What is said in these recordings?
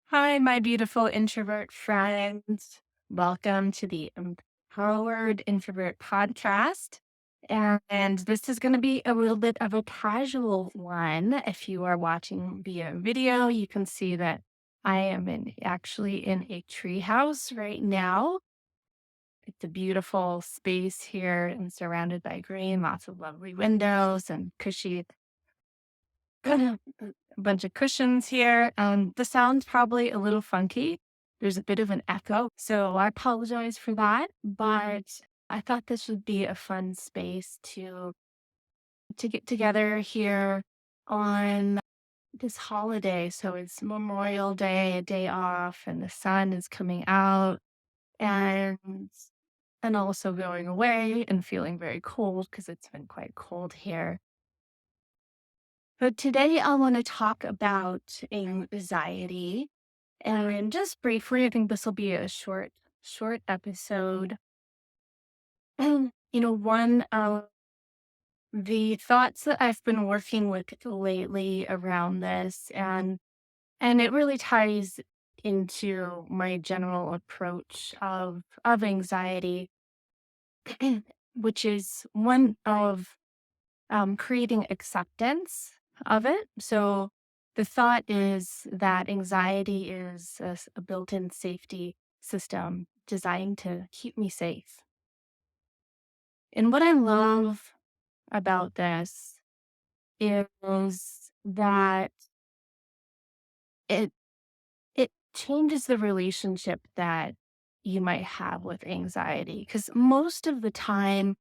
Hi, my beautiful introvert friends. Welcome to the Empowered Introvert podcast. And this is going to be a little bit of a casual one. If you are watching via video, you can see that I am actually in a tree house right now. It's a beautiful space here and surrounded by green, lots of lovely windows and cushy a bunch of cushions here. The sound's probably a little funky. There's a bit of an echo, so I apologize for that. But I thought this would be a fun space to get together here on this holiday. So it's Memorial Day, a day off, and the sun is coming out, and also going away and feeling very cold because it's been quite cold here. But today I want to talk about anxiety. And just briefly, I think this will be a short episode. And, one of the thoughts that I've been working with lately around this, and it really ties into my general approach of anxiety, which is one of creating acceptance of it. So the thought is that anxiety is a built-in safety system designed to keep me safe. And what I love about this is that it it changes the relationship that you might have with anxiety because most of the time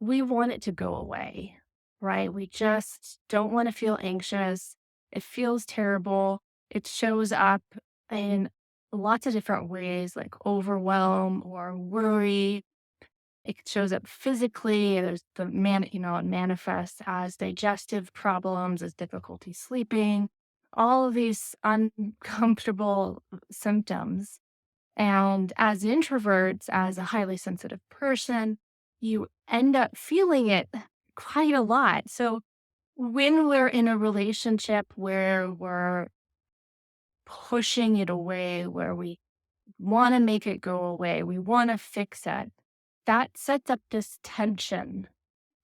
we want it to go away, right? We just don't want to feel anxious. It feels terrible. It shows up in lots of different ways, like overwhelm or worry. It shows up physically. There's it manifests as digestive problems, as difficulty sleeping, all of these uncomfortable symptoms. And as introverts, as a highly sensitive person, you end up feeling it quite a lot. So when we're in a relationship where we're pushing it away, where we want to make it go away, we want to fix it, that sets up this tension,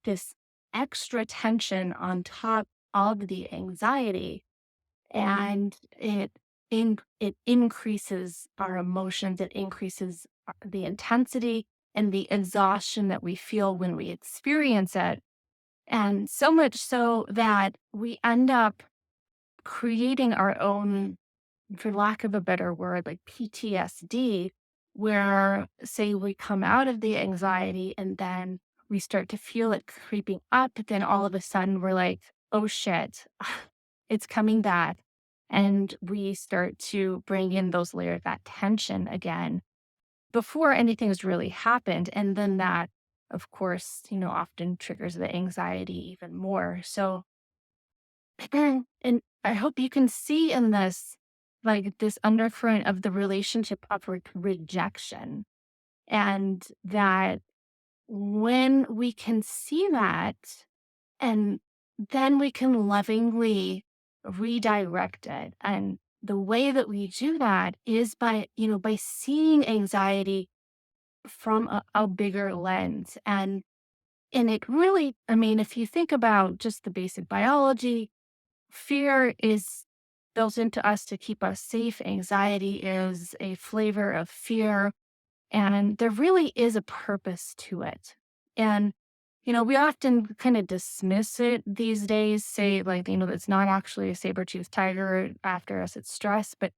this extra tension on top of the anxiety, and it increases our emotions, it increases the intensity and the exhaustion that we feel when we experience it, and so much so that we end up creating our own, for lack of a better word, like PTSD, where say we come out of the anxiety and then we start to feel it creeping up, then all of a sudden we're like, oh shit, it's coming back. And we start to bring in those layers, that tension again before anything's really happened. And then that, of course, often triggers the anxiety even more. So, and I hope you can see in this, like this undercurrent of the relationship of rejection. And that when we can see that, and then we can lovingly redirect it. And the way that we do that is by seeing anxiety from a bigger lens. And it really, I mean, if you think about just the basic biology, fear is built into us to keep us safe. Anxiety is a flavor of fear. And there really is a purpose to it. And, we often kind of dismiss it these days, say, like, it's not actually a saber-toothed tiger after us, it's stress. But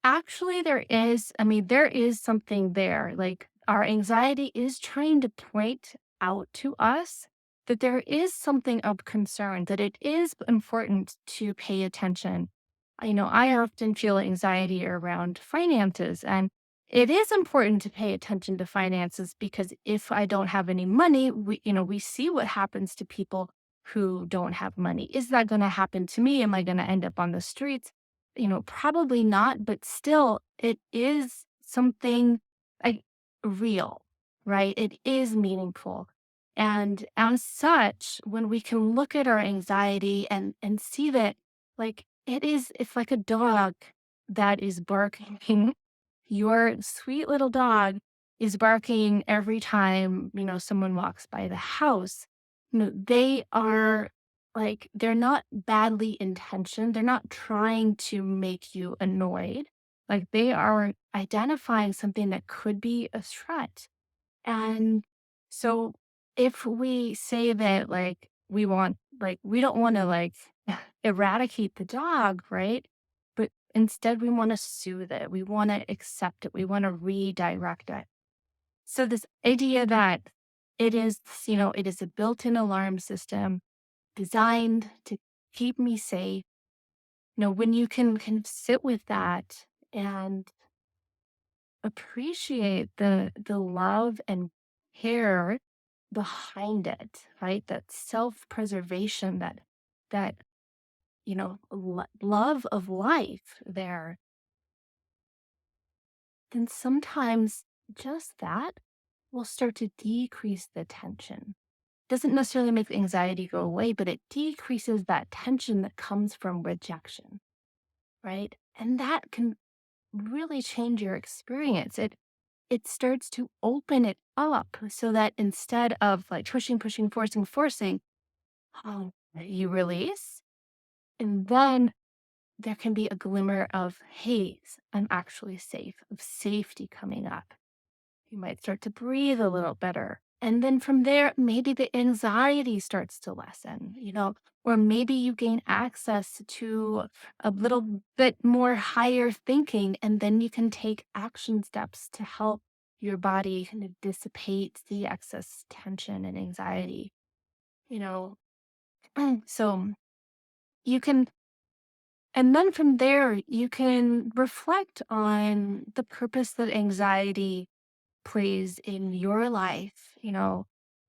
actually, there is something there. Like, our anxiety is trying to point out to us that there is something of concern, that it is important to pay attention. I often feel anxiety around finances, and it is important to pay attention to finances because if I don't have any money, we see what happens to people who don't have money. Is that going to happen to me? Am I going to end up on the streets? Probably not, but still, it is something like real, right? It is meaningful. And as such, when we can look at our anxiety and see that, like, it's like a dog. that is barking. Your sweet little dog is barking every time, someone walks by the house. They are like, they're not badly intentioned. They're not trying to make you annoyed. Like, they are identifying something that could be a threat. And so if we say that, like, we don't want to, like, eradicate the dog, right? But instead we want to soothe it. We want to accept it. We want to redirect it. So this idea that it is a built-in alarm system designed to keep me safe. When you can sit with that and appreciate the love and care behind it, right? That self-preservation, that love of life there, then sometimes just that will start to decrease the tension. Doesn't necessarily make the anxiety go away, but it decreases that tension that comes from rejection, right? And that can really change your experience. It starts to open it up so that instead of like pushing, pushing, forcing, you release. And then there can be a glimmer of haze. I'm actually safe, of safety coming up. You might start to breathe a little better. And then from there, maybe the anxiety starts to lessen, or maybe you gain access to a little bit more higher thinking, and then you can take action steps to help your body kind of dissipate the excess tension and anxiety, you know. So you can, and then from there, you can reflect on the purpose that anxiety plays in your life,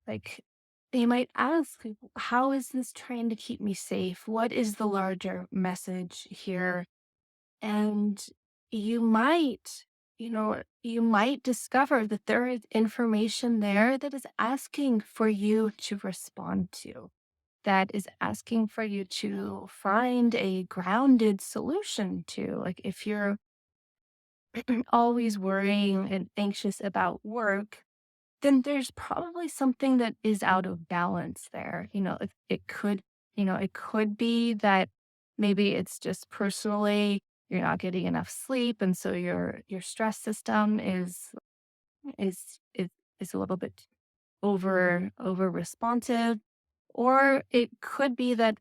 like they might ask, like, how is this trying to keep me safe? What is the larger message here? And you might, you might discover that there is information there that is asking for you to respond to, that is asking for you to find a grounded solution to. Like, if you're always worrying and anxious about work, then there's probably something that is out of balance there. It could be that maybe it's just personally you're not getting enough sleep, and so your stress system is is is a little bit over responsive, or it could be that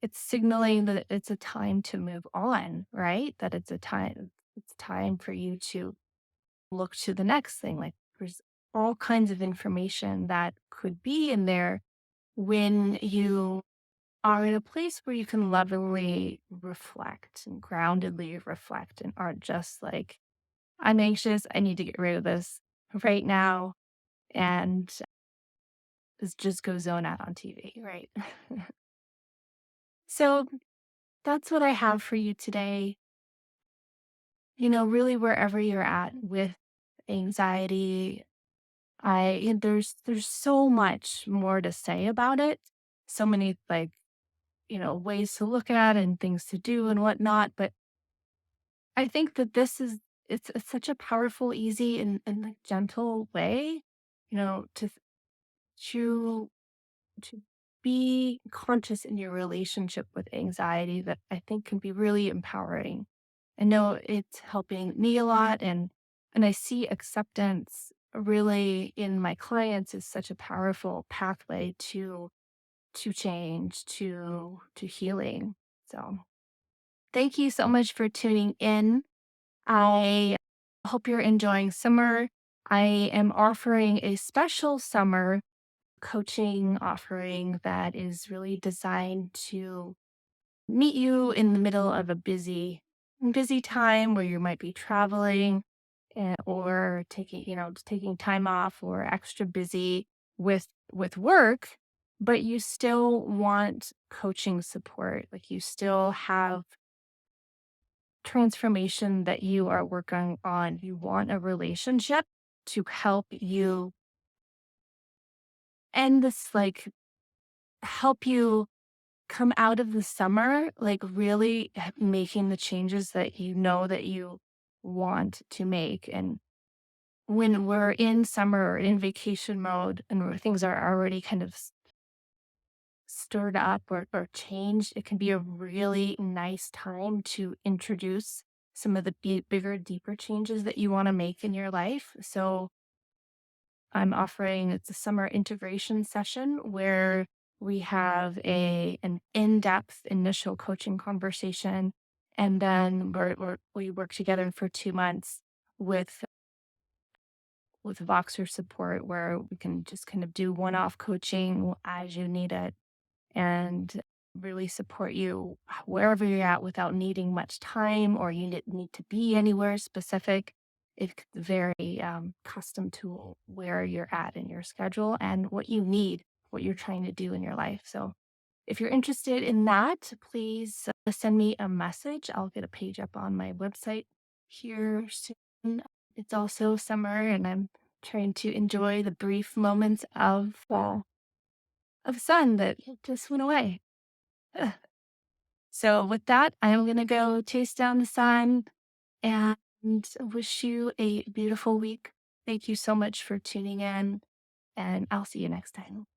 it's signaling that it's a time to move on, right? That it's time for you to look to the next thing. Like, there's all kinds of information that could be in there when you are in a place where you can lovingly reflect and groundedly reflect and aren't just like, I'm anxious, I need to get rid of this right now, and just go zone out on TV, right? So that's what I have for you today. Really, wherever you're at with anxiety, there's so much more to say about it. So many, like, ways to look at and things to do and whatnot. But I think that it's such a powerful, easy, and like gentle way, to to to be conscious in your relationship with anxiety, that I think can be really empowering. I know it's helping me a lot, and I see acceptance really in my clients is such a powerful pathway to change, to healing. So thank you so much for tuning in. I hope you're enjoying summer. I am offering a special summer coaching offering that is really designed to meet you in the middle of a busy time where you might be traveling, or taking time off, or extra busy with work, but you still want coaching support. Like, you still have transformation that you are working on. You want a relationship to help you end this, like, help you come out of the summer, like really making the changes that you know that you want to make. And when we're in summer or in vacation mode and where things are already kind of stirred up or changed, it can be a really nice time to introduce some of the bigger, deeper changes that you want to make in your life. So I'm offering it's a summer integration session where we have an in-depth initial coaching conversation, and then we work together for 2 months with Voxer support, where we can just kind of do one-off coaching as you need it and really support you wherever you're at without needing much time or you need to be anywhere specific. It's very custom to where you're at in your schedule and what you need, what you're trying to do in your life. So if you're interested in that, please send me a message. I'll get a page up on my website here soon. It's also summer and I'm trying to enjoy the brief moments of sun that just went away. Ugh. So with that, I'm gonna go chase down the sun and wish you a beautiful week. Thank you so much for tuning in, and I'll see you next time.